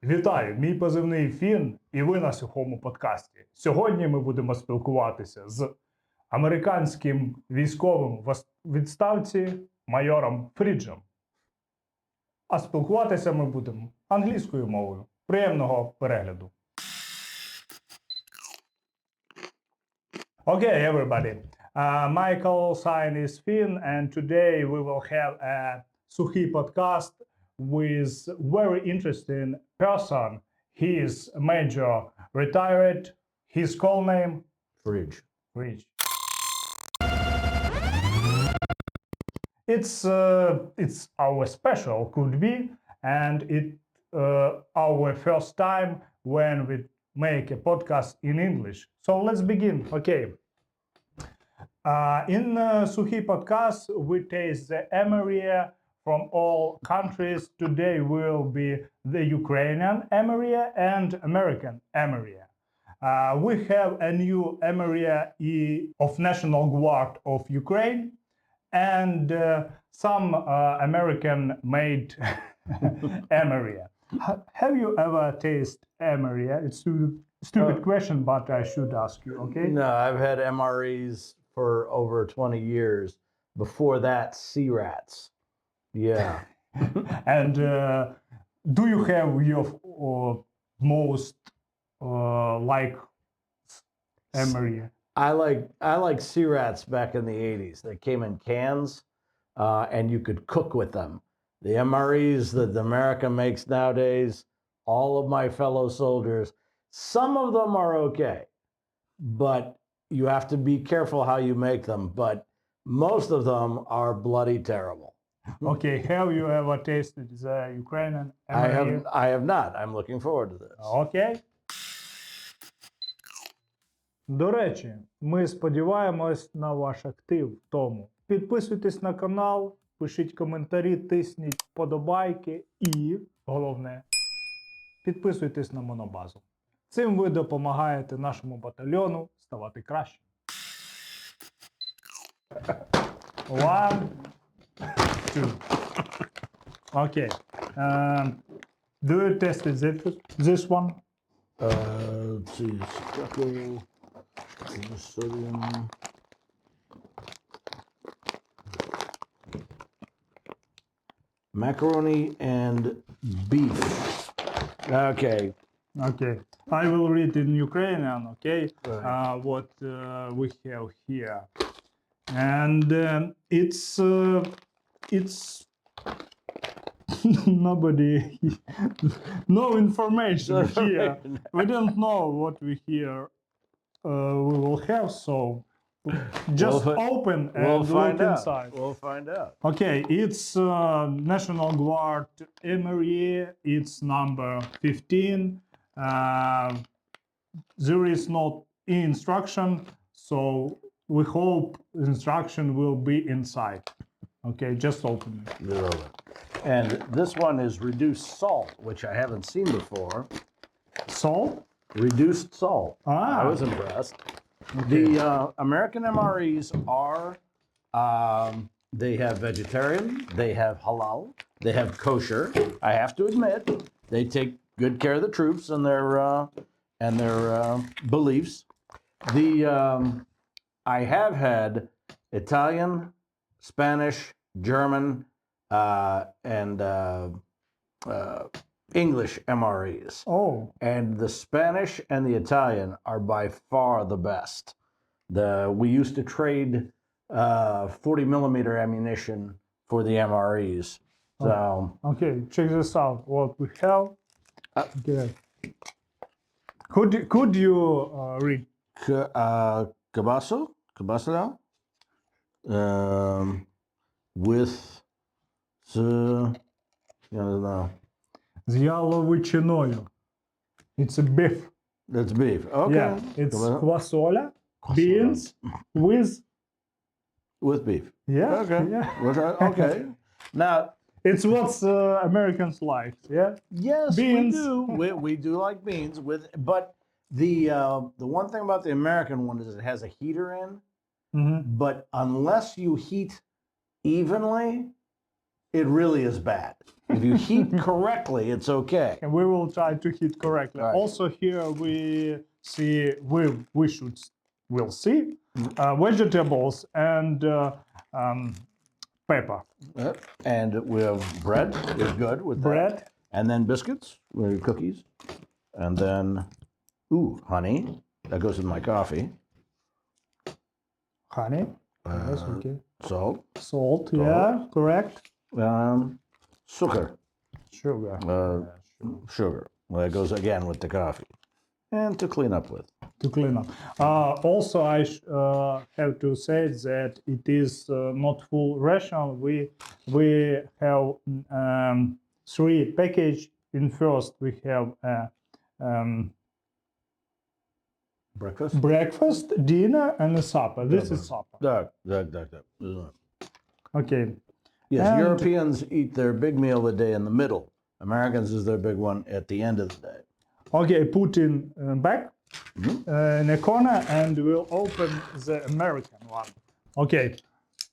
Вітаю! Мій позивний Фін, і ви на сухому подкасті. Сьогодні ми будемо спілкуватися з американським військовим в відставці майором Фріджем. А спілкуватися ми будемо англійською мовою. Приємного перегляду! Okay, everybody. My call sign is Finn, and today we will have a Sukhyi podcast with very interesting person. He is Major retired. His call name? Frige. Frige. It's our special, could be, and it our first time when we make a podcast in English. So let's begin. Okay. In Sukhyi podcast, we taste the MRE from all countries. Today will be the Ukrainian MRE and American MRE. We have a new MRE of National Guard of Ukraine and some American-made MRE. Have you ever tasted MRE? It's a stupid question, but I should ask you, okay? No, I've had MREs for over 20 years. Before that, C-Rats. Yeah. And do you have your most like MRE? I like C-Rats back in the 80s. They came in cans, and you could cook with them. The MREs that America makes nowadays, all of my fellow soldiers, some of them are okay, but you have to be careful how you make them. But most of them are bloody terrible. Okay, have you ever tasted the Ukrainian MRE? I have not. I'm looking forward to this. Окей. До речі, ми сподіваємось на ваш актив в тому. Підписуйтесь на канал, пишіть коментарі, тисніть вподобайки і, головне, підписуйтесь на монобазу. Цим ви допомагаєте нашому батальйону ставати краще. One, two. Okay. Do you test this one? Let's see. Sodium. Macaroni and beef. Okay. Okay. I will read in Ukrainian, okay? Right. What we have here. And it's nobody, no information here. We don't know what we here we will have, so just open and look inside. We'll find out. Okay, it's National Guard MRE, it's number 15. There is not instruction, so we hope instruction will be inside. Okay, just open it. And this one is reduced salt, which I haven't seen before. Salt? Reduced salt. Ah. I was impressed. The American MREs are, they have vegetarian, they have halal, they have kosher. I have to admit, they take good care of the troops and their beliefs. I have had Italian, Spanish, German, and English MREs. Oh. And the Spanish and the Italian are by far the best. We used to trade 40 millimeter ammunition for the MREs. So Okay, check this out. What we have. Okay. Could you read? Cabasso with the З яловичиною. It's a beef. That's beef. Okay. Yeah, it's квасоля, beans with beef. Yeah. Okay. Yeah. Okay. Now, it's what's Americans like. Yeah. yes, Beans. we do. We do like beans but the one thing about the American one is it has a heater in. Mm-hmm. But unless you heat evenly, it really is bad. If you heat correctly, it's okay. And we will try to heat correctly. Right. Also here we'll see vegetables and pepper. And we have bread is good with Bread. that. And then biscuits, cookies. And then, honey. That goes in my coffee. Honey. Yes, okay. Salt. Salt, yeah, correct. Sugar. Sugar. Sugar. Well, that goes again with the coffee. And to clean up with. To clean up. Also, I have to say that it is not full ration. We have 3 package. In first, we have breakfast, dinner, and a supper. This is supper. Okay. Yes, And Europeans eat their big meal of the day in the middle. Americans is their big one at the end of the day. Okay, put in back in a corner, and we'll open the American one. Okay,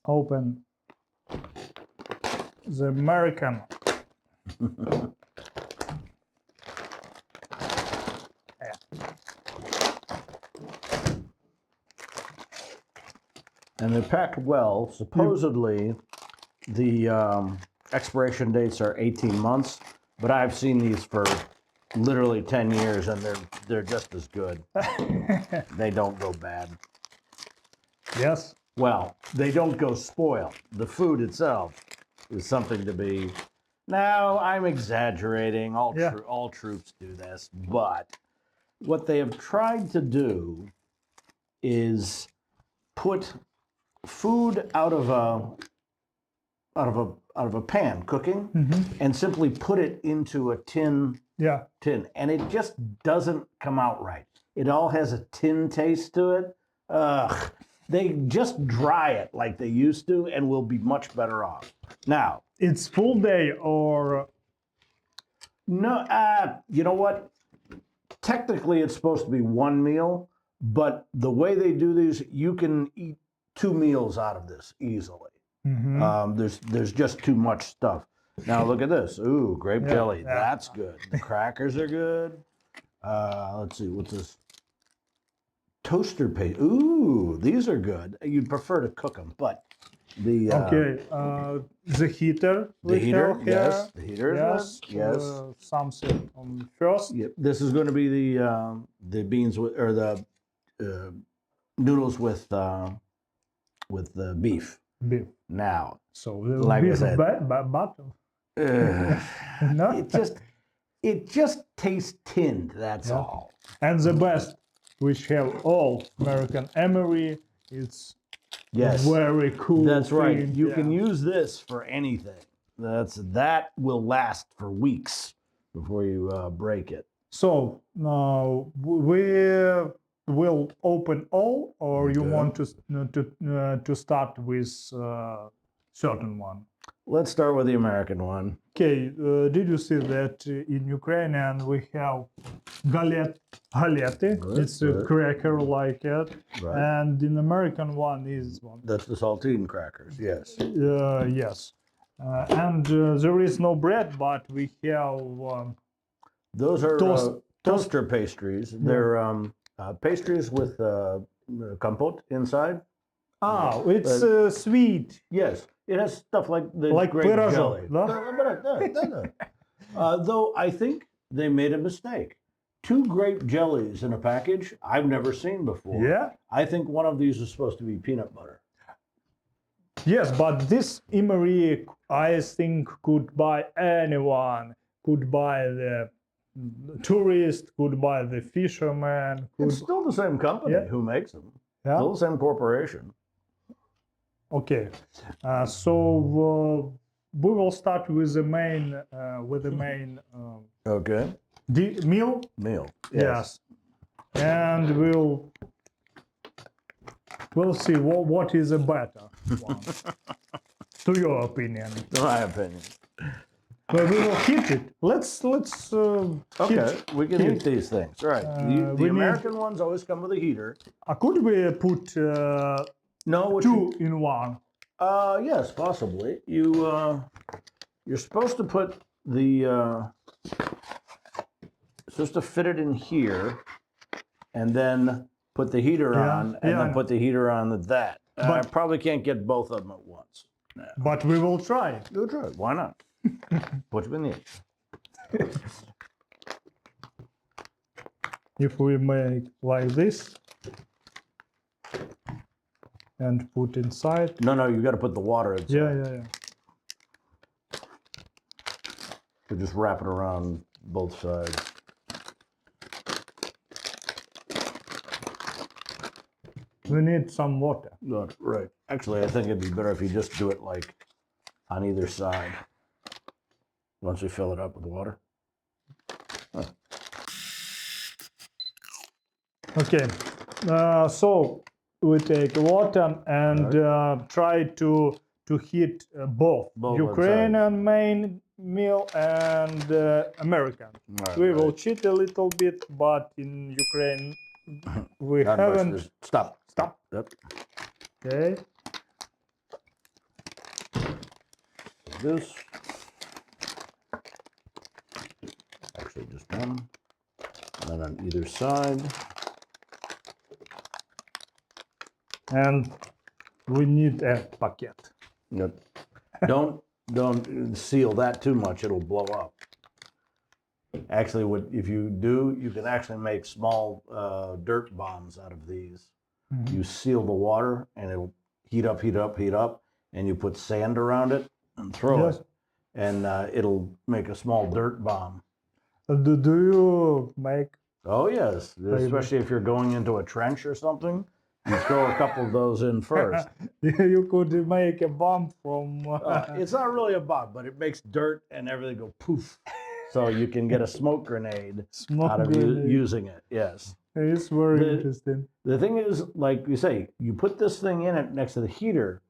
open the American. And they're packed well. Supposedly, the expiration dates are 18 months, but I've seen these for literally 10 years, and they're just as good. They don't go bad. Yes. Well, they don't go spoiled. The food itself is something to be. Now, I'm exaggerating. All troops do this, but what they have tried to do is put food out of a pan cooking and simply put it into a tin, and it just doesn't come out right. It all has a tin taste to it. They just dry it like they used to, and we'll be much better off. Now, it's full day or no? You know what? Technically, it's supposed to be one meal, but the way they do these, you can eat 2 meals out of this easily. There's just too much stuff. Now look at this. Ooh, grape jelly. That's good. The crackers are good. Let's see, what's this? Toaster paste. Ooh, these are good. You'd prefer to cook them, but the the heater. The heater, yes. The heater, yes. Something on first. Yep. This is going to be the beans with, or the noodles with the beef. Beef. Now, so like I said, butter. No? it just tastes tinned. That's all. And the best, which have all American MRE, it's very cool. That's right. thing. You can use this for anything. That will last for weeks before you break it. So now we will open all, or you want to start with certain one? Let's start with the American one. Okay, did you see that in Ukrainian we have galety? It's a cracker like it. Right. And in American one is one. That's the saltine crackers, yes. Yes. And there is no bread, but we have... Those are toaster pastries. They're pastries with compote inside. Oh, it's sweet. Yes, it has stuff like the grape jelly. No? Though I think they made a mistake. 2 grape jellies in a package, I've never seen before. Yeah? I think one of these is supposed to be peanut butter. Yes, but this MRE, I think, could buy anyone. Could buy the tourist, could buy the fisherman. It's still the same company who makes them. Yeah? Still the same corporation. Okay, so we will start with the main. Okay. Meal. Meal. Yes. And we'll see what is a better one, to your opinion. My opinion. But we will heat it. Let's okay, we can heat these things. Right. The American ones always come with a heater. Could we put no, 2 in 1? Yes, possibly. You're supposed to put it's just to fit it in here, and then put the heater on, and then put the heater on that. I probably can't get both of them at once. No. But we will try. We'll try. Why not? Put them in there. If we make like this and put inside. No, you got to put the water inside. Yeah. So just wrap it around both sides. We need some water. Right. Actually, I think it'd be better if you just do it like on either side. Once you fill it up with water. Huh. Okay. So we take water and try to heat both Ukrainian main meal and American. We will cheat a little bit, but in Ukraine we haven't. Stop. Yep. Okay. This. Actually, just one. And then on either side. And we need a packet. Yep. Don't seal that too much; it'll blow up. Actually, if you do, you can actually make small dirt bombs out of these. Mm-hmm. You seal the water, and it'll heat up, and you put sand around it and throw it, and it'll make a small dirt bomb. Do you make? Oh yes, especially if you're going into a trench or something. You throw a couple of those in first. You could make a bomb from. It's not really a bomb, but it makes dirt and everything go poof. So you can get a smoke grenade out of using it. Yes. It's very interesting. The thing is, like you say, you put this thing in it next to the heater,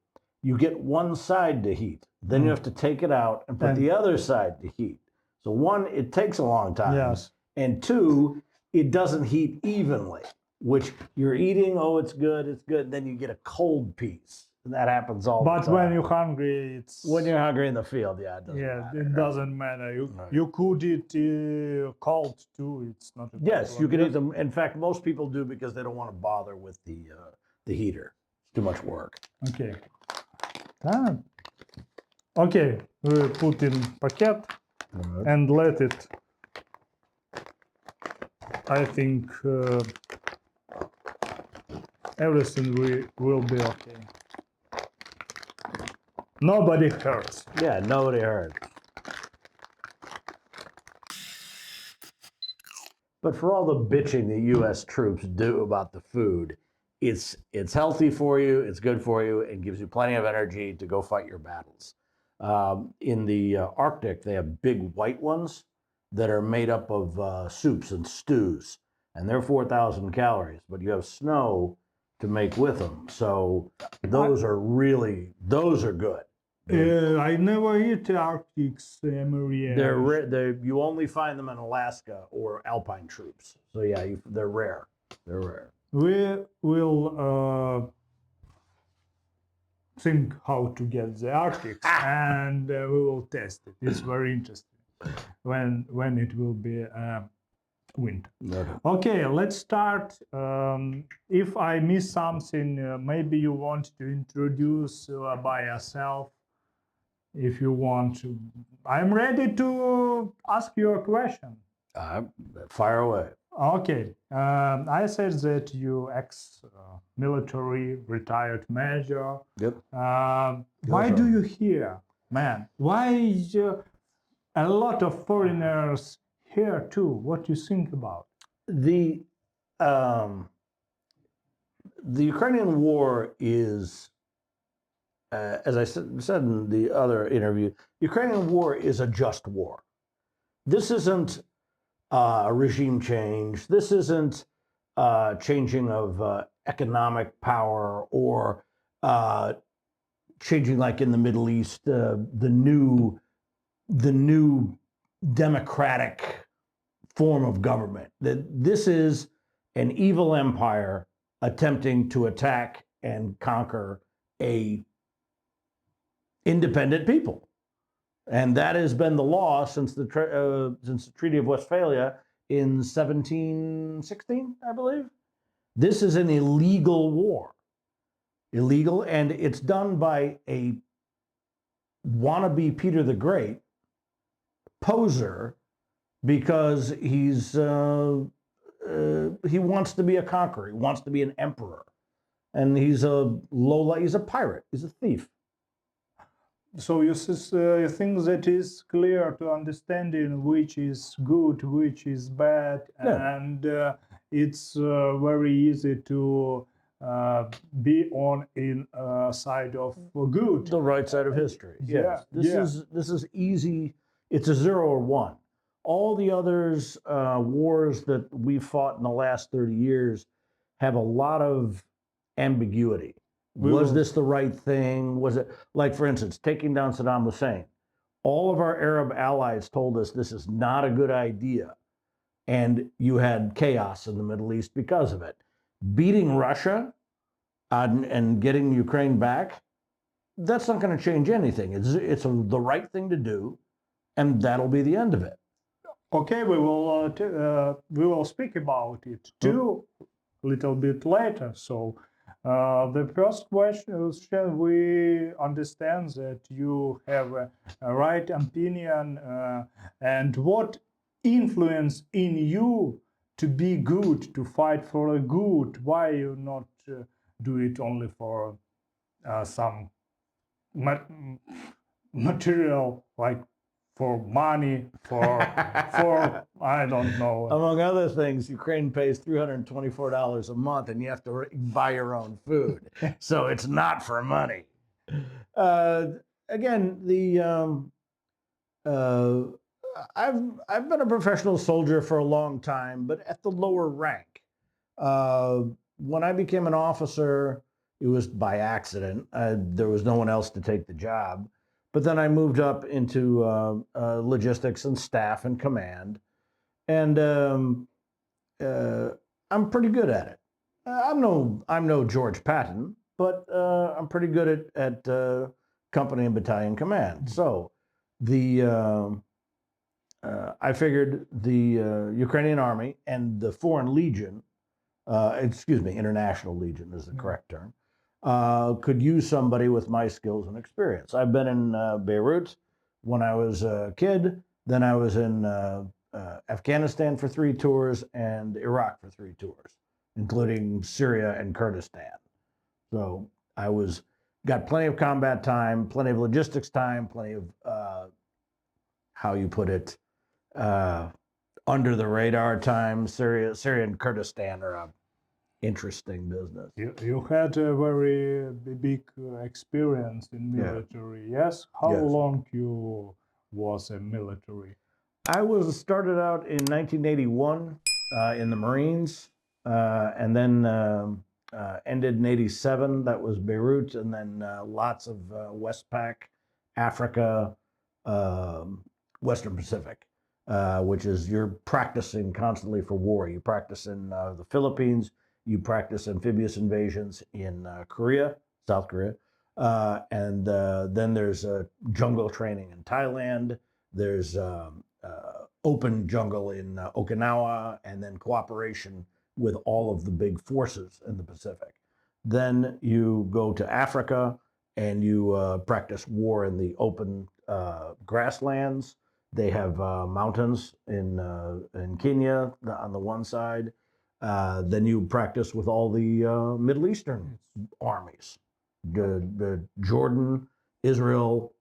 you get one side to heat. Then you have to take it out and put the other side to heat. So one, it takes a long time. Yes. And two, it doesn't heat evenly. Which you're eating, it's good, then you get a cold piece. And that happens all the time. But when you're hungry, it's... When you're hungry in the field, it doesn't matter. It doesn't matter. You could eat cold too, it's not a problem. Yes, you can eat them. In fact, most people do because they don't want to bother with the heater. It's too much work. Okay. Okay, we put in packet and let it... I think... everything will be okay. Nobody hurts. Yeah, nobody hurts. But for all the bitching the U.S. troops do about the food, it's healthy for you, it's good for you, and gives you plenty of energy to go fight your battles. In the Arctic, they have big white ones that are made up of soups and stews, and they're 4,000 calories, but you have snow to make with them. So those are good. I never eat Arctic's MRE. They're rare. You only find them in Alaska or alpine troops. So yeah, they're rare. They're rare. We will think how to get the Arctic and we will test it. It's very interesting when it will be winter. Okay, let's start. If I miss something, maybe you want to introduce by yourself. If you want to, I'm ready to ask you a question. Fire away. Okay, I said that you ex-military retired major. Yep. Why do you here, man? Why a lot of foreigners here too? What do you think about? The Ukrainian war is, as I said in the other interview, the Ukrainian war is a just war. This isn't a regime change. This isn't changing of economic power or changing, like in the Middle East, the new democratic form of government. This is an evil empire attempting to attack and conquer a independent people. And that has been the law since the Treaty of Westphalia in 1716, I believe. This is an illegal war. Illegal, and it's done by a wannabe Peter the Great poser because he wants to be a conqueror. He wants to be an emperor, and he's a he's a pirate. He's a thief. So you think that is clear to understanding which is good, which is bad, Yeah. and it's very easy to be on in side of good. The right side of history. Yes. Yeah, This is easy. It's a 0 or 1. All the others wars that we've fought in the last 30 years have a lot of ambiguity. Was this the right thing? Was it, like, for instance, taking down Saddam Hussein? All of our Arab allies told us this is not a good idea. And you had chaos in the Middle East because of it. Beating Russia and getting Ukraine back, that's not going to change anything. It's the right thing to do, and that'll be the end of it. Okay, we will speak about it too a little bit later. So the first question, we understand that you have a right opinion, and what influence in you to be good, to fight for a good? Why you not do it only for some material, like for money, for I don't know. Among other things, Ukraine pays $324 a month, and you have to buy your own food. So it's not for money. Again, I've been a professional soldier for a long time, but at the lower rank. When I became an officer, it was by accident. There was no one else to take the job. But then I moved up into logistics and staff and command, and I'm pretty good at it. I'm no George Patton, but I'm pretty good at company and battalion command. So I figured the Ukrainian Army and the Foreign Legion, International Legion is the correct term, could use somebody with my skills and experience. I've been in Beirut when I was a kid. Then I was in Afghanistan for 3 tours and Iraq for 3 tours, including Syria and Kurdistan. So I got plenty of combat time, plenty of logistics time, plenty of how you put it, under the radar time. Syria and Kurdistan are a interesting business. You had a very big experience in military, yes? How long you was a military? I started out in 1981 in the Marines, and then ended in 87. That was Beirut, and then lots of Westpac, Africa, Western Pacific, which is you're practicing constantly for war. You practice in the Philippines. You practice amphibious invasions in Korea, South Korea, and then there's jungle training in Thailand. There's open jungle in Okinawa, and then cooperation with all of the big forces in the Pacific. Then you go to Africa and you practice war in the open grasslands. They have mountains in Kenya on the one side. Then you practice with all the Middle Eastern armies, the Jordan, Israel,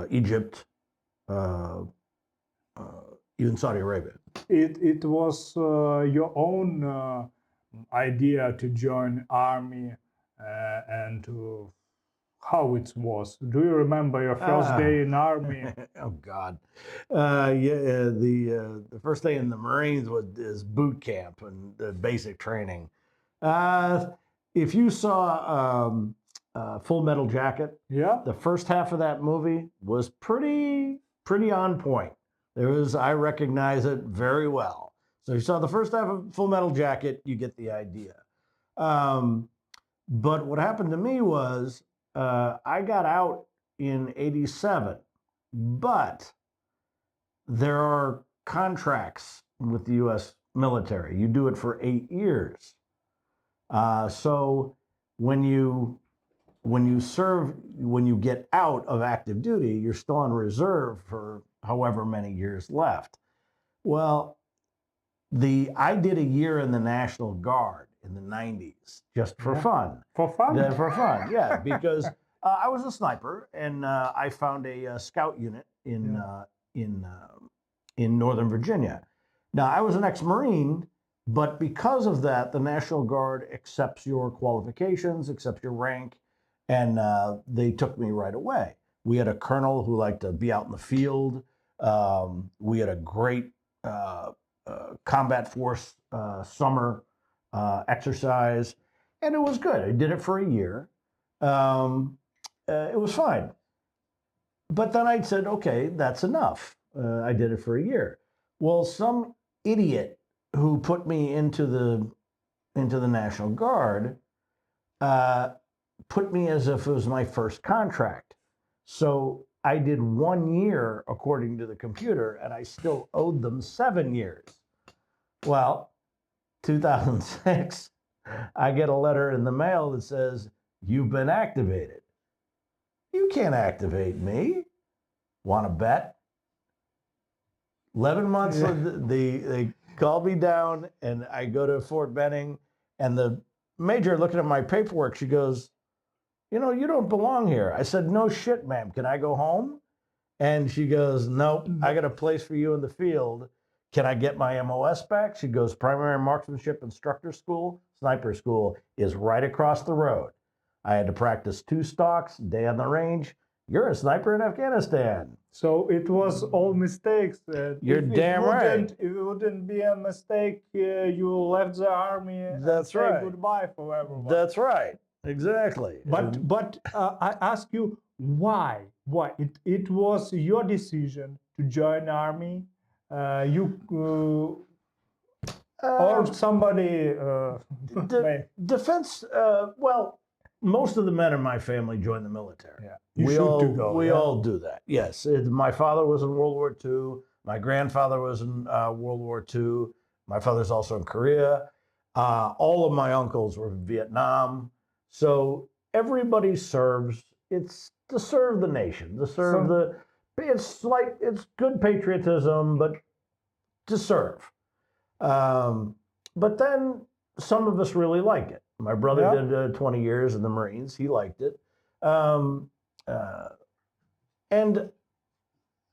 Egypt, even Saudi Arabia. It was your own idea to join army, and to how it was. Do you remember your first day in army? Oh God, the first day in the Marines is boot camp and the basic training. If you saw Full Metal Jacket, the first half of that movie was pretty on point. I recognize it very well. So you saw the first half of Full Metal Jacket, you get the idea. But what happened to me was I got out in 87, but there are contracts with the U.S. military. You do it for 8 years. So when you serve, when you get out of active duty, you're still on reserve for however many years left. Well, I did a year in the National Guard in the 90s just for fun. For fun? For fun, yeah, because I was a sniper and I found a scout unit in Northern Virginia. Now, I was an ex-Marine, but because of that, the National Guard accepts your qualifications, accepts your rank, and they took me right away. We had a colonel who liked to be out in the field. We had a great combat force summer exercise, and it was good. I did it for a year. It was fine. But then I said, okay, that's enough. I did it for a year. Well, some idiot who put me into the National Guard put me as if it was my first contract. So I did 1 year according to the computer, and I still owed them 7 years. Well, 2006, I get a letter in the mail that says, you've been activated. You can't activate me. Want to bet? 11 months, they call me down, and I go to Fort Benning, and the major looking at my paperwork, she goes, you know, you don't belong here. I said, no shit, ma'am. Can I go home? And she goes, nope, I got a place for you in the field. Can I get my MOS back? She goes, primary marksmanship instructor school, sniper school is right across the road. I had to practice 2 stalks, day on the range. You're a sniper in Afghanistan. So it was all mistakes. You're damn right. If it wouldn't be a mistake, you left the army. That's and right. say goodbye for everyone. That's right. Exactly. But I ask you, why? Why? It was your decision to join army. Or somebody. Defense. Well, most of the men in my family joined the military. Yeah. We all do that. Yes. My father was in World War II. My grandfather was in World War II. My father's also in Korea. All of my uncles were in Vietnam. So everybody serves. It's to serve the nation, to serve it's good patriotism, but to serve. But then some of us really like it. My brother did 20 years in the Marines. He liked it. And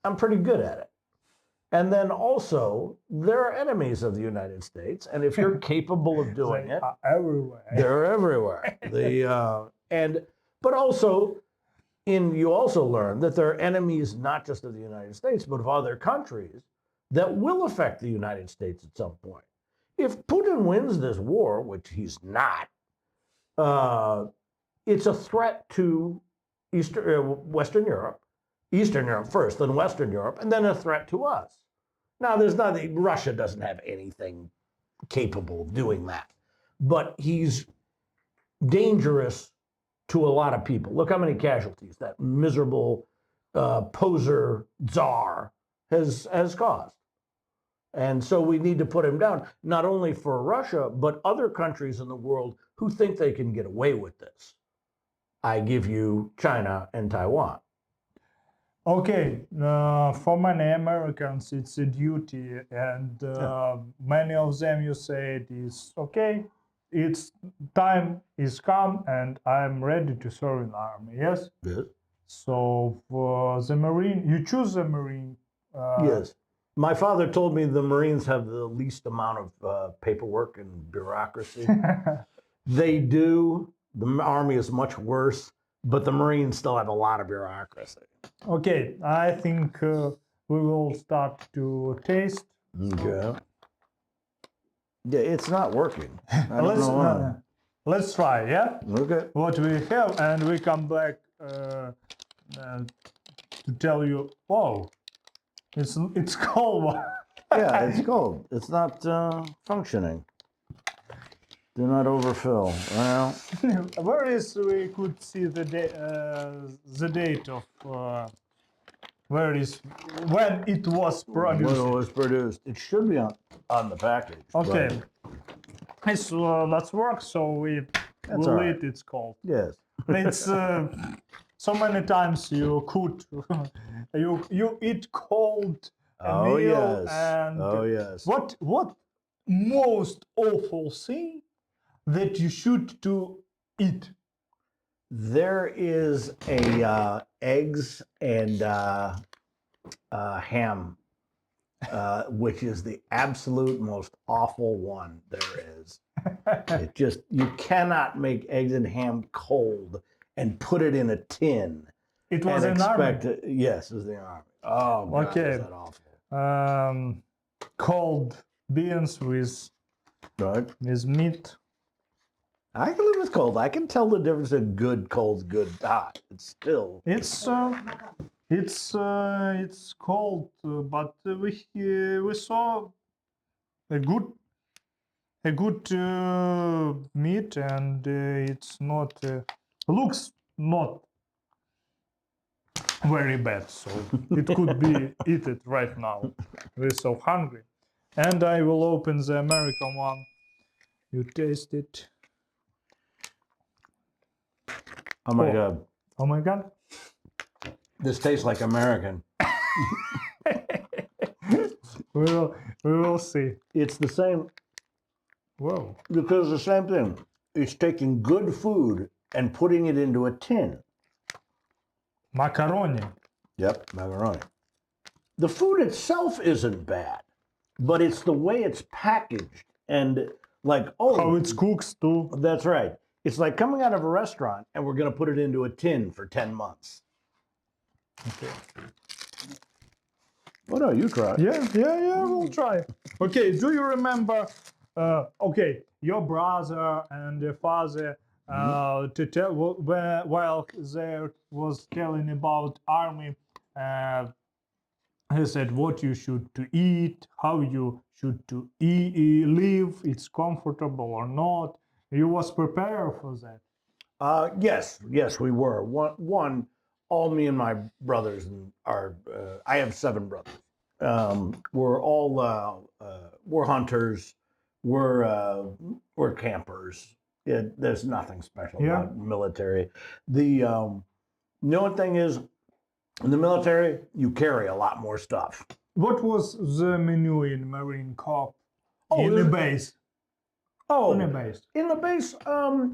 I'm pretty good at it. And then also, there are enemies of the United States. And if you're capable of doing it, everywhere. They're everywhere. But also, you also learn that there are enemies not just of the United States, but of other countries that will affect the United States at some point. If Putin wins this war, which he's not, it's a threat to Western Europe, Eastern Europe first, then Western Europe, and then a threat to us. Now, Russia doesn't have anything capable of doing that, but he's dangerous to a lot of people. Look how many casualties that miserable poser czar has caused. And so we need to put him down, not only for Russia, but other countries in the world who think they can get away with this. I give you China and Taiwan. Okay, for many Americans, it's a duty, and many of them, you say it is okay. It's time is come, and I'm ready to serve in the army. Yes. Yes. So for the Marine, you choose the Marine. Yes. My father told me the Marines have the least amount of paperwork and bureaucracy. They do. The Army is much worse, but the Marines still have a lot of bureaucracy. Okay, I think we will start to taste. Okay. Yeah, it's not working. I don't know why. Let's try, yeah? Okay. What we have, and we come back to tell you, oh, it's cold. Yeah, it's cold. It's not functioning. Do not overfill. Well, where is we could see the date of where is when it was When produced. it was produced, it should be on the package. Okay, but it's let's work. So we will all right. eat. It's cold. yes. It's so many times you could you eat cold Oh meal yes. and Oh yes. what most awful thing that you should to eat? There is a eggs and ham, which is the absolute most awful one there is. It just, you cannot make eggs and ham cold and put it in a tin It was and an army. expect it. Yes, it was the army. Oh God, Okay. is that awful? Cold beans Right. with meat. I can live with cold. I can tell the difference in good cold, good hot. It's still. It's cold, but we saw a good meat, and it's not looks not very bad. So it could be eaten right now. We're so hungry, and I will open the American one. You taste it. Oh my Oh. God. Oh my God. This tastes like American. we will see. It's the same. Whoa. Because the same thing. It's taking good food and putting it into a tin. Macaroni. Yep, macaroni. The food itself isn't bad, but it's the way it's packaged and like, oh, How it's cooked too. that's right. It's like coming out of a restaurant and we're going to put it into a tin for 10 months. Okay. Oh no, you try. Yeah, we'll try. Okay, do you remember, okay, your brother and your father, to tell, while they was telling about army, he said what you should to eat, how you should to live, it's comfortable or not. You was prepared for that. Yes, we were. All me and my brothers and I have 7 brothers. We're all we're hunters. We're campers. There's nothing special about military. The only thing is, in the military, you carry a lot more stuff. What was the menu in Marine Corps? Oh, in the base? Oh, In the base. in the base,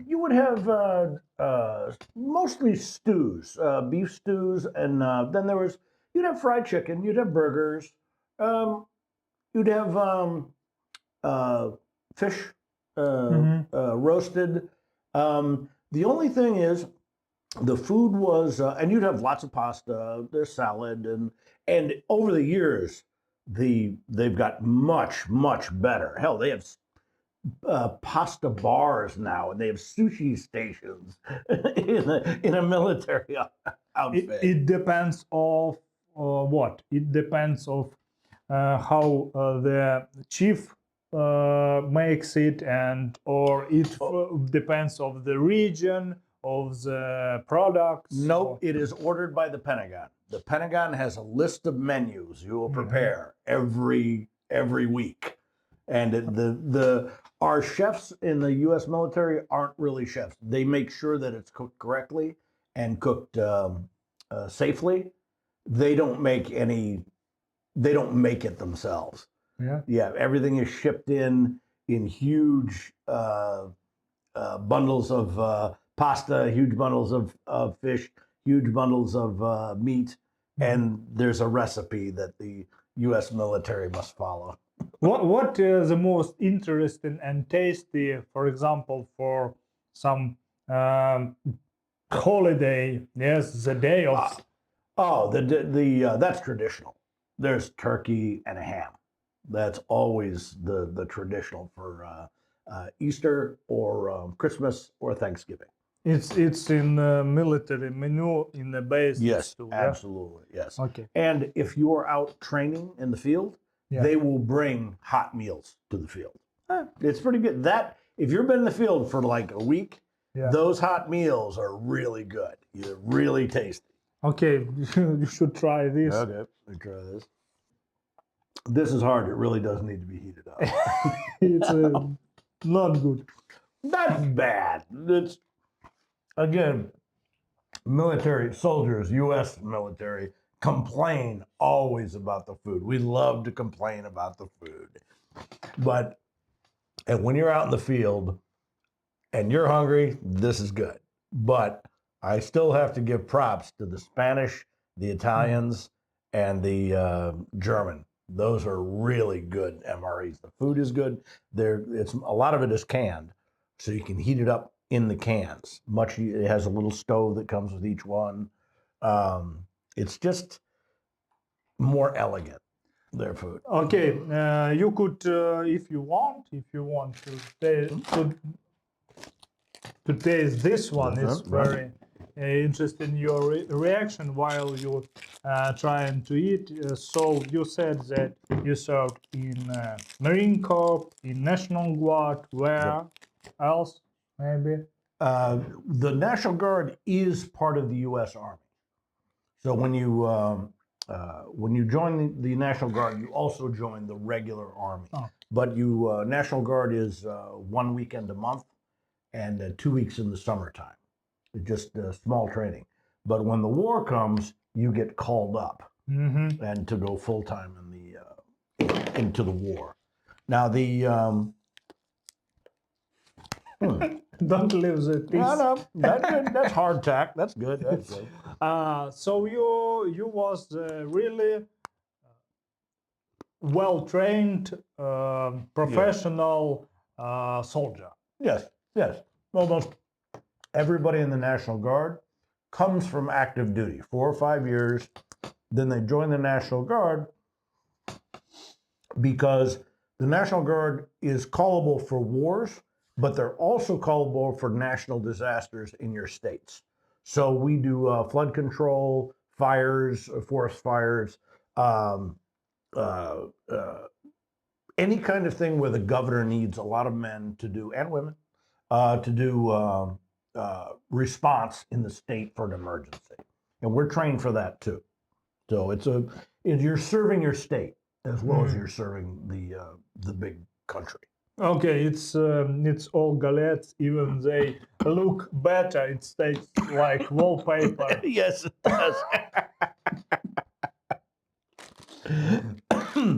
you would have mostly stews, beef stews, and then you'd have fried chicken, you'd have burgers, you'd have fish roasted. The only thing is, the food was, and you'd have lots of pasta, there's salad, and over the years, they've got much better. Hell, they have pasta bars now, and they have sushi stations in a military outfit. It depends of what? It depends of how the chief makes it, and or it depends of the region of the products. No, it is ordered by the Pentagon. The Pentagon has a list of menus you will prepare every week, and our chefs in the U.S. military aren't really chefs. They make sure that it's cooked correctly and cooked safely. They don't make it themselves. Yeah, everything is shipped in huge bundles of pasta, huge bundles of fish, huge bundles of meat, and there's a recipe that the U.S. military must follow. What is the most interesting and tasty, for example, for some holiday? Yes, the day of. That's traditional. There's turkey and a ham. That's always the traditional for Easter or Christmas or Thanksgiving. It's in the military menu in the base. Yes, too, absolutely. Yes. Okay. And if you are out training in the field, they will bring hot meals to the field. It's pretty good. That if you've been in the field for like a week, those hot meals are really good. They're really tasty. Okay, you should try this. Okay, let me try this. This is hard. It really does need to be heated up. It's not good. That's bad. It's, again, military soldiers, U.S. military, complain always about the food. We love to complain about the food. But and when you're out in the field and you're hungry, this is good. But I still have to give props to the Spanish, the Italians, and the German. Those are really good MREs. The food is good. It's a lot of it is canned, so you can heat it up in the cans. It has a little stove that comes with each one. It's just more elegant, their food. Okay, you could, if you want to taste this one. It's very interesting your reaction while you're trying to eat. So you said that you served in Marine Corps, in National Guard. Where else, maybe? The National Guard is part of the U.S. Army. So when you join the National Guard, you also join the regular Army. Oh. But National Guard is 1 weekend a month and 2 weeks in the summertime. It's just small training. But when the war comes, you get called up and to go full time into the war. Now Don't leave the piece. no, that's hardtack. That's good. That's good. So you was really well-trained professional soldier. Yes. Almost everybody in the National Guard comes from active duty, 4 or 5 years. Then they join the National Guard because the National Guard is callable for wars, but they're also callable for national disasters in your states. So we do flood control, fires, forest fires, any kind of thing where the governor needs a lot of men to do, and women, to do response in the state for an emergency. And we're trained for that too. So you're serving your state as well as you're serving the big country. Okay, it's all galettes. Even they look better. It stays like wallpaper. Yes, it does.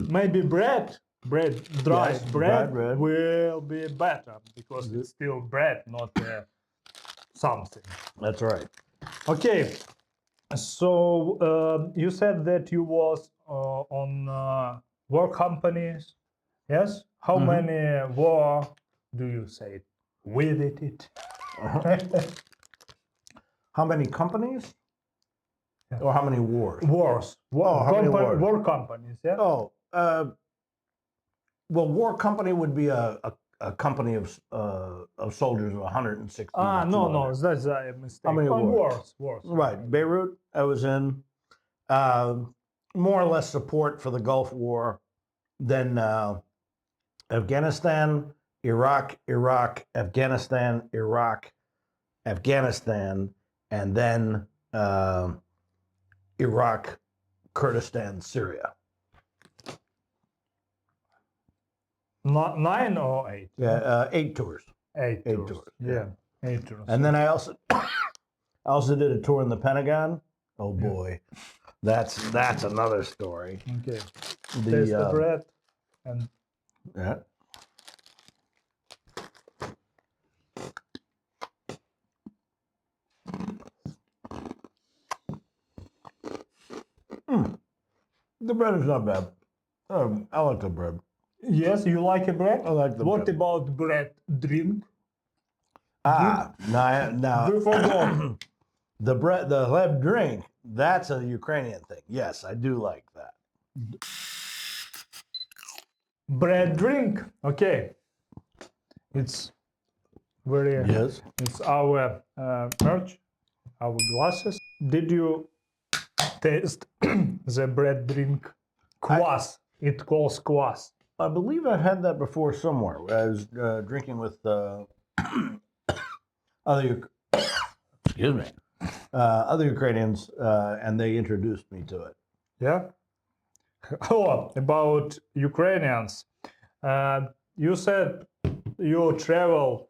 Maybe bread, dry Yes, bread bread. will be better because it's still bread, not something. That's right. Okay, so you said that you was on war companies, yes? How many war do you say visited? How many companies? Or how many wars? Wars. How many wars? War companies, yeah? Oh, well, war company would be a company of soldiers of 160. No, that's a mistake. How many wars? Wars. Right, Beirut, I was in. More or less support for the Gulf War. Then Afghanistan, Iraq, Afghanistan, Iraq, Afghanistan, and then Iraq, Kurdistan, Syria. 9 or 8? Yeah, 8 tours. 8 tours. tours. Yeah, 8 tours. And then I also did a tour in the Pentagon. Oh boy, that's another story. Okay. Taste the bread and yeah. The bread is not bad. I like the bread. yes, you like a bread? I like the What bread. about bread drink? Now We forgot. the hleb drink, that's a Ukrainian thing. Yes, I do like that. Bread drink. Okay. It's very. Yes. It's our merch, our glasses. Did you taste the bread drink? Kvass. It calls kvass. I believe I've had that before somewhere. I was drinking with other. Excuse me. other Ukrainians, and they introduced me to it. Yeah. Oh, about Ukrainians. You said you travel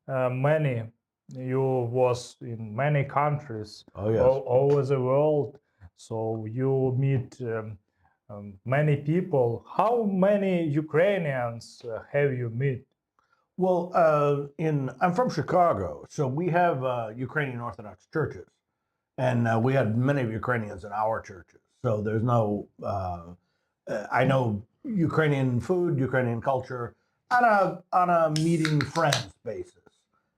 many. You was in many countries Oh, yes. all over the world. So you meet many people. How many Ukrainians have you met? Well, I'm from Chicago, so we have Ukrainian Orthodox churches, and we had many Ukrainians in our churches. So there's no, I know Ukrainian food, Ukrainian culture on a meeting friends basis.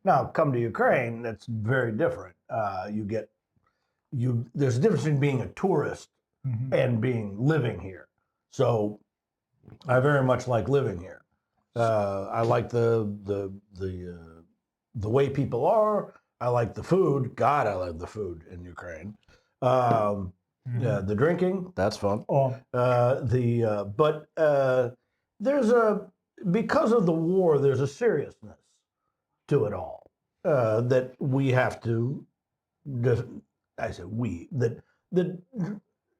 Now, come to Ukraine, that's very different. There's a difference in being a tourist and living here. So I very much like living here. I like the way people are. I like the food. God, I love the food in Ukraine. Yeah, the drinking, that's fun. Oh, There's because of the war, there's a seriousness to it all that we have to. I say we that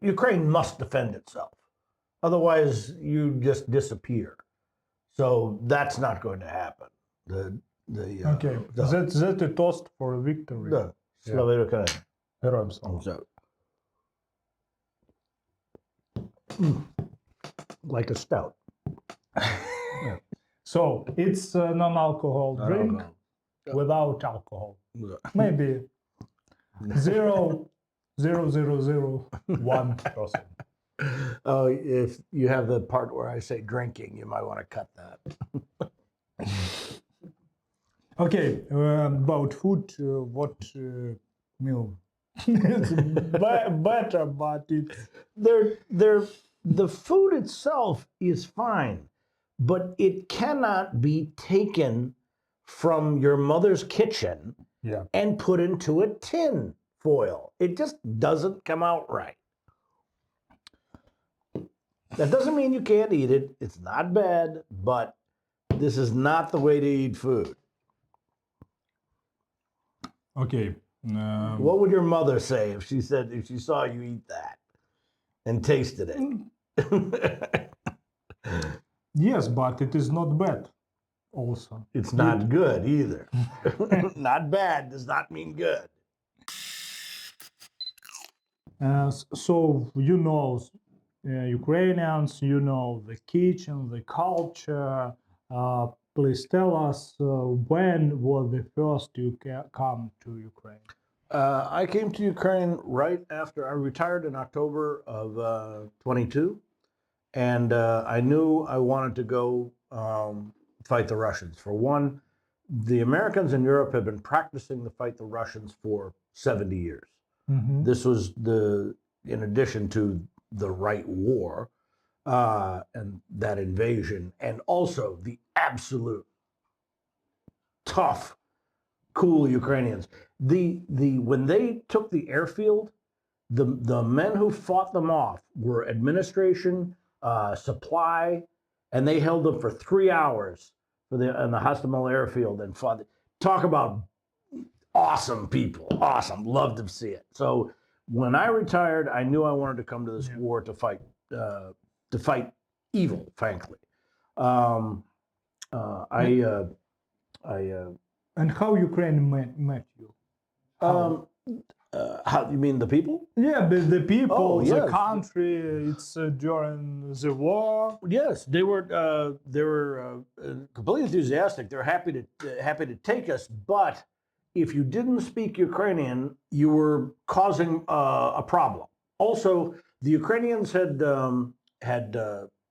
Ukraine must defend itself. Otherwise, you just disappear. So that's not going to happen. okay. That's a toast for victory. Слава Україні. Героям слава. So, like a stout. So it's a non-alcohol drink without alcohol. Maybe 0.0001%. Oh, if you have the part where I say drinking, you might want to cut that. Okay, about food, what meal? It's better, but it's The food itself is fine, but it cannot be taken from your mother's kitchen and put into a tin foil. It just doesn't come out right. That doesn't mean you can't eat it. It's not bad, but this is not the way to eat food. okay. What would your mother say if she saw you eat that and tasted it? Yes, but it is not bad. Also, It's not good either. Not bad does not mean good. so you know Ukrainians, you know the kitchen, the culture. Please tell us when was the first you come to Ukraine? I came to Ukraine right after I retired in October of 22, and I knew I wanted to go fight the Russians. For one, the Americans in Europe have been practicing to fight the Russians for 70 years. This was in addition to the right war and that invasion, and also the absolute tough, cool Ukrainians. When they took the airfield, the men who fought them off were administration, supply, and they held them for 3 hours on the Hostomel airfield and fought. Talk about awesome people, awesome. Love to see it. So when I retired, I knew I wanted to come to this war to fight evil. Frankly, And how Ukraine met you? How you mean the people? Yeah, the people, Oh, the yes. country. It's during the war. Yes, they were completely enthusiastic. They're happy to take us, but if you didn't speak Ukrainian, you were causing a problem. Also, the Ukrainians had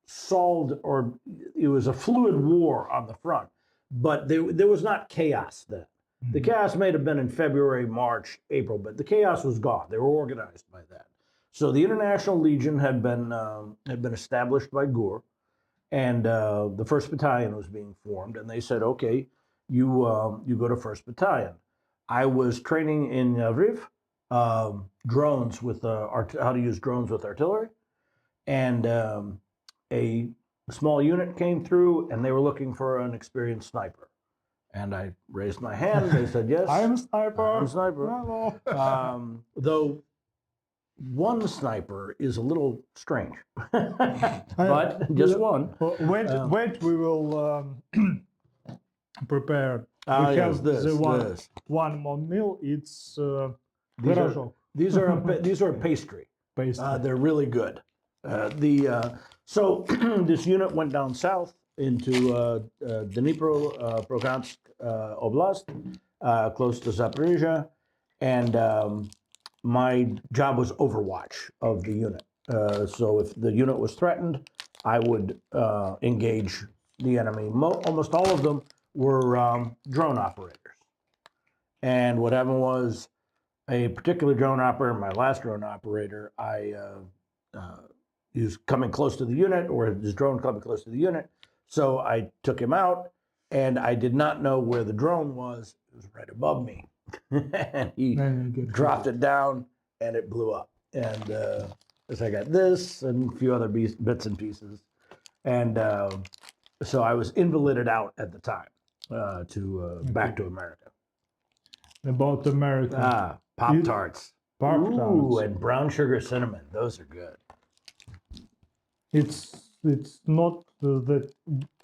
solved, or it was a fluid war on the front, but there was not chaos then. The chaos may have been in February, March, April, but the chaos was gone. They were organized by that. So the International Legion had been established by GUR, and the First Battalion was being formed. And they said, "Okay, you go to First Battalion." I was training in Lviv, drones with how to use drones with artillery, and a small unit came through, and they were looking for an experienced sniper. And I raised my hand. They said, yes. I am a sniper. I'm a sniper. Hello. Though one sniper is a little strange, but just one. Wait, we will prepare. Ah, We yes, have this, the this. one more meal. It's These are, pyrozhok these are pastry. paste. They're really good. So this unit went down south into Dnipropetrovsk Oblast, close to Zaporizhia, and my job was overwatch of the unit. So if the unit was threatened, I would engage the enemy. Almost all of them were drone operators. And what happened was a particular drone operator, my last drone operator, he was coming close to the unit, or his drone coming close to the unit. So I took him out, and I did not know where the drone was. It was right above me. And he dropped it down, and it blew up. And so I got this and a few other bits and pieces. And so I was invalided out at the time back to America. About America. Pop-Tarts. Pop-Tarts. Ooh, and brown sugar cinnamon. Those are good. It's not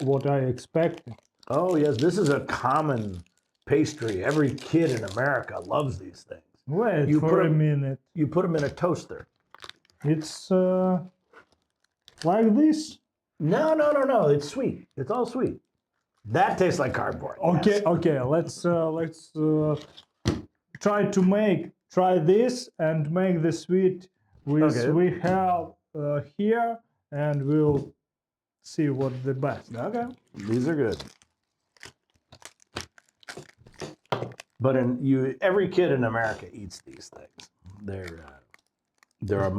what I expected. Oh, yes. This is a common pastry. Every kid in America loves these things. Wait You for put a 'em- minute. You put them in a toaster. It's like this. No. It's sweet. It's all sweet. That tastes like cardboard. Okay, yes. okay. Let's try this and make the sweet with Okay. we have here, and we'll see what the best. Okay. These are good. But every kid in America eats these things. They're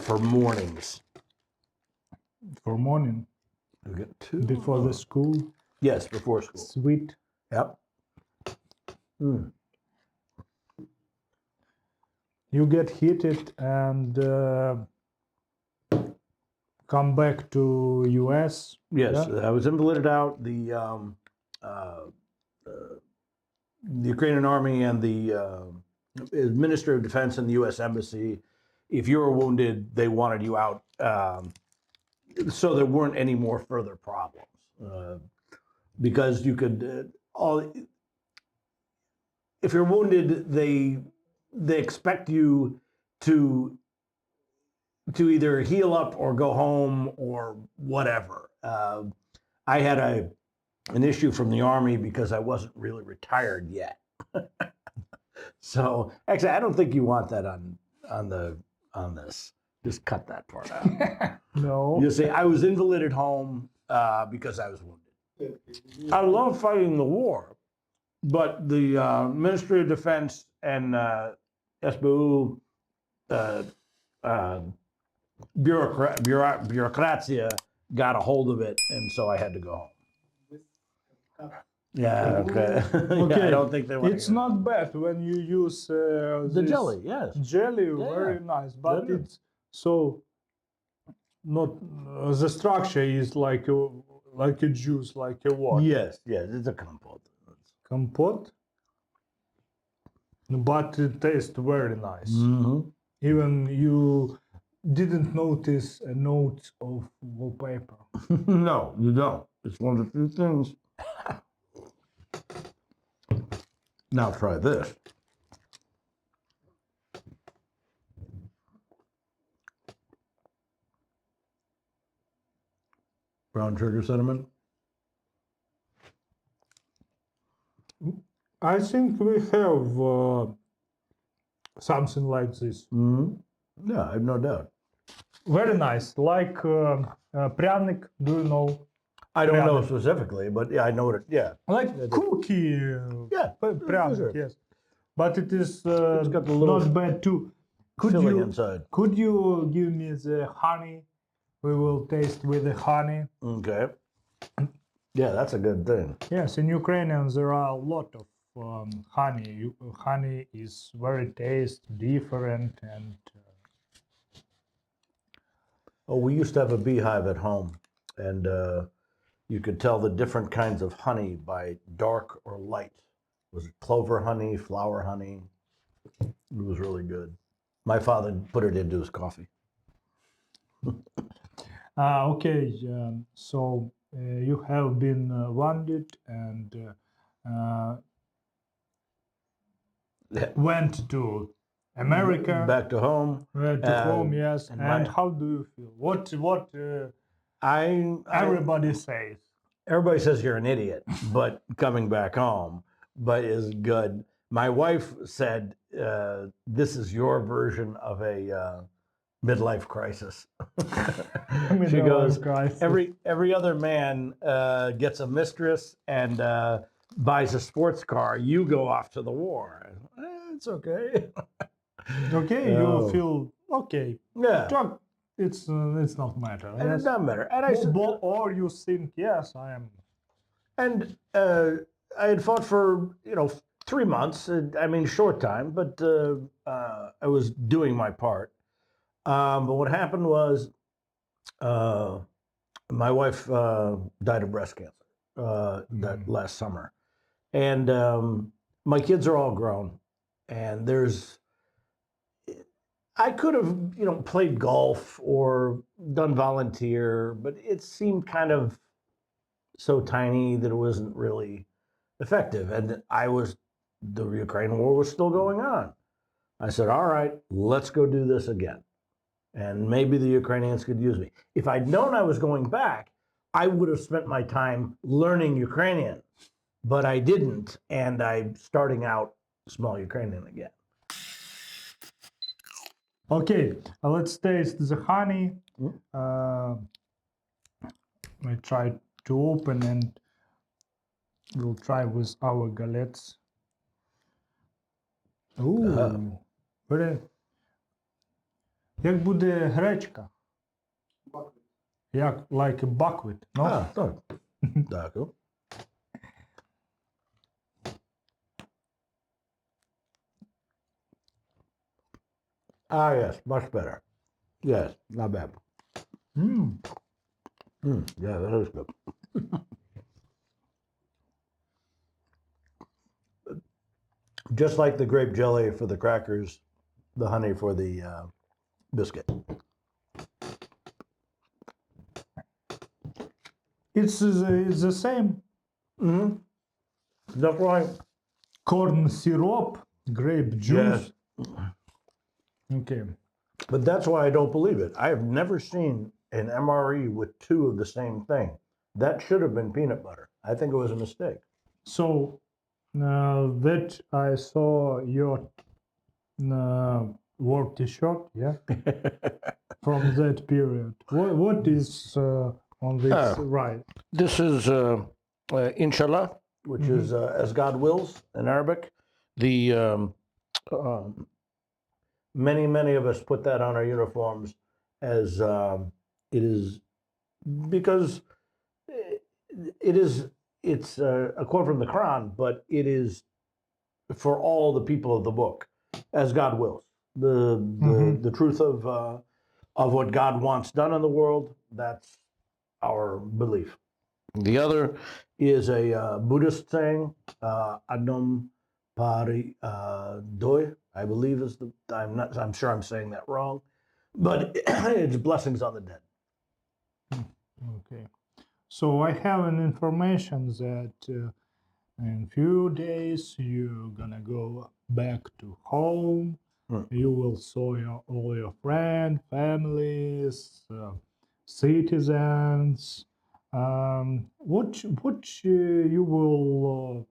for mornings. For morning We got two before the school. Yes, before school. Sweet. Yep. Mm. You get heated and come back to US. Yes, Yeah? I was invalided out. The Ukrainian Army and the Ministry of Defense and the U.S. Embassy, if you were wounded, they wanted you out, so there weren't any more further problems, because you could if you're wounded, they expect you to either heal up or go home or whatever. I had an issue from the Army because I wasn't really retired yet. So actually, I don't think you want that on this. Just cut that part out. No. You say I was invalided home because I was wounded. I love fighting the war, but the Ministry of Defense and SBU bureaucracy got a hold of it, and so I had to go home. Yeah, okay. Okay. Yeah, I don't think they want It's not bad when you use the this jelly, yes. jelly, very nice, but Yeah. it's so not the structure is like a juice, like a what? Yes, it's a compote. Compote, but it tastes very nice. Mm-hmm. Even you didn't notice a note of wallpaper. No, you don't. It's one of the few things. Now try this. Brown sugar cinnamon. I think we have something like this. Mm-hmm. Yeah, I have no doubt. Very nice, like prяник. Do you know? I don't know Prяник. specifically, but yeah, I know what it. Yeah, Like cookie. Yeah, Prяnik, sure. yes. But it is got the little not bad too. filling inside. Could you give me the honey? We will taste with the honey. Okay. Yeah, that's a good thing. Yes, in Ukrainian there are a lot of honey. Honey is very different, and Oh, we used to have a beehive at home, and you could tell the different kinds of honey by dark or light. Was it clover honey, flower honey? It was really good. My father put it into his coffee. Okay, so you have been wounded and went to America, Back to home. to home, yes. and And my- how do you feel? What I everybody says? everybody says you're an idiot, but coming back home, but is good. My wife said, "This is your version of a midlife crisis." She goes, "Every other man gets a mistress and buys a sports car. You go off to the war." It's okay. Okay, Oh. you feel okay. Yeah, Talk, it's not matter. and Yes. it doesn't matter. And I said, Or you think, yes, I am. and I had fought for 3 months. I mean, short time, but I was doing my part. But what happened was, my wife died of breast cancer that last summer, and my kids are all grown, and I could have played golf or done volunteer, but it seemed kind of so tiny that it wasn't really effective. And the Ukraine war was still going on. I said, all right, let's go do this again. And maybe the Ukrainians could use me. If I'd known I was going back, I would have spent my time learning Ukrainian, but I didn't. And I'm starting out small Ukrainian again. Okay, let's taste the honey. I try to open and we'll try with our galettes. Very. Як буде гречка? Як, like a buckwheat, no? Так. Дякую. Yes, much better. Yes, not bad. Yeah, that is good. Just like the grape jelly for the crackers, the honey for the biscuit. It's the same. That's right. Corn syrup, grape juice. Yes. Okay. But that's why I don't believe it. I have never seen an MRE with two of the same thing. That should have been peanut butter. I think it was a mistake. So that I saw your work T-shirt, yeah, from that period. What is on this right? This is Inshallah, which is as God wills in Arabic. The many of us put that on our uniforms as it is, because it's a quote from the Quran, but it is for all the people of the book, as God wills. The truth of what God wants done in the world, that's our belief. The other is a Buddhist saying, Adom Pari Doi, I believe is I'm sure I'm saying that wrong, but it's blessings on the dead. Okay. So I have an information that in few days you're gonna go back to home. You will see all your friends, families, citizens. What you will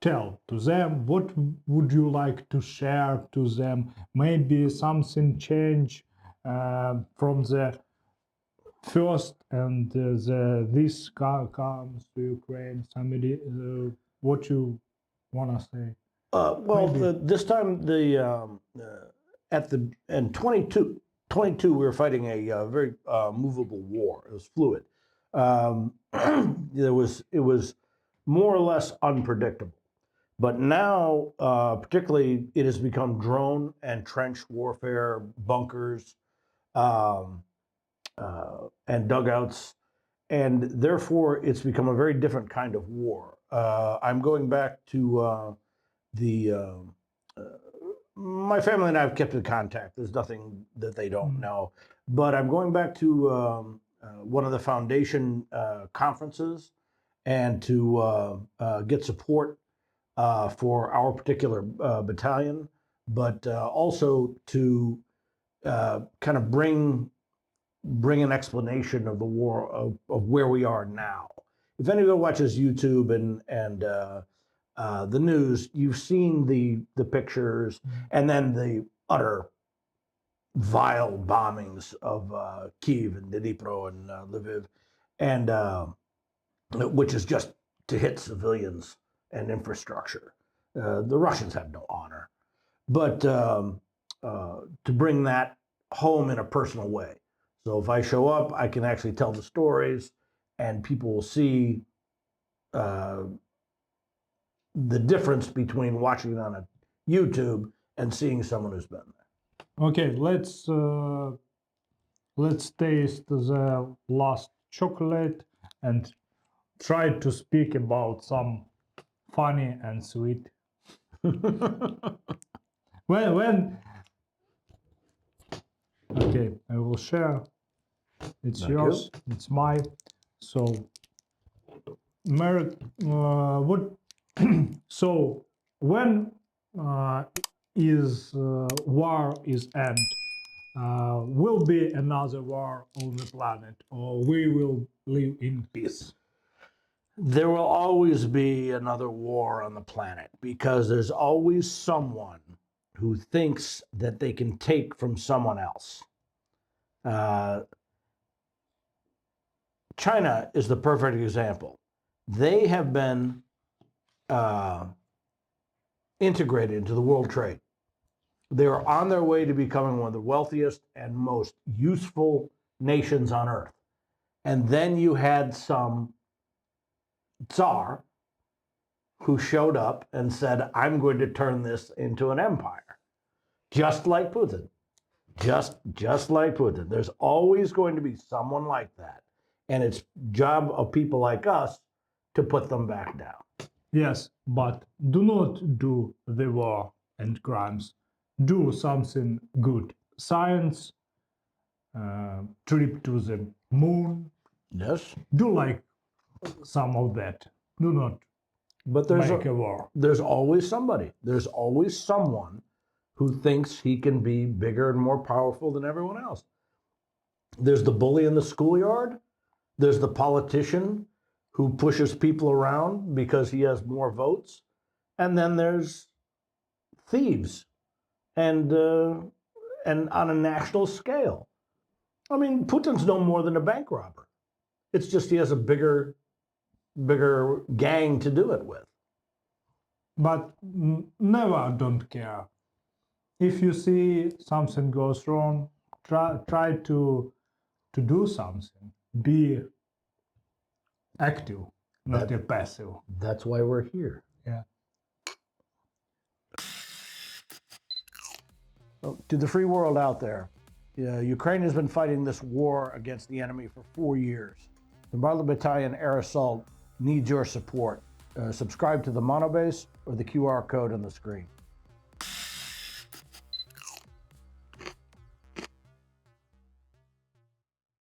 tell to them? What would you like to share to them? Maybe something change from the first and this comes to Ukraine. Somebody, what you wanna say? This time in 22 we were fighting a very movable war. It was fluid. It was more or less unpredictable. But now, particularly, it has become drone and trench warfare, bunkers, and dugouts, and therefore it's become a very different kind of war. I'm going back to my family and I have kept in contact. There's nothing that they don't know, but I'm going back to one of the foundation conferences and to get support for our particular battalion, but also to kind of bring an explanation of the war, of where we are now. If anyone watches YouTube and the news, you've seen the pictures and then the utter vile bombings of Kyiv and Dnipro and Lviv, and which is just to hit civilians and infrastructure. The Russians have no honor, but to bring that home in a personal way. So if I show up, I can actually tell the stories, and people will see the difference between watching it on a YouTube and seeing someone who's been there. Okay, let's taste the last chocolate and try to speak about some funny and sweet. when okay, I will share. It's Thank yours. you. It's mine. So, what? So when is war is end? Will be another war on the planet, or we will live in peace? There will always be another war on the planet because there's always someone who thinks that they can take from someone else. China is the perfect example. They have been integrated into the world trade. They are on their way to becoming one of the wealthiest and most useful nations on earth. And then you had some czar who showed up and said, I'm going to turn this into an empire. Just like Putin. Just like Putin. There's always going to be someone like that. And it's job of people like us to put them back down. Yes, but do not do the war and crimes. Do something good. Science, trip to the moon. Yes. Do like some of that. Do not But make a war. There's always somebody. There's always someone who thinks he can be bigger and more powerful than everyone else. There's the bully in the schoolyard. There's the politician who pushes people around because he has more votes. And then there's thieves and on a national scale. I mean, Putin's no more than a bank robber. It's just he has a bigger gang to do it with. But never don't care. If you see something goes wrong, try to do something. Be active, not passive. That's why we're here. Yeah. To the free world out there, Ukraine has been fighting this war against the enemy for 4 years. The MARTLET Battalion Air Assault needs your support. Subscribe to the Monobase or the QR code on the screen.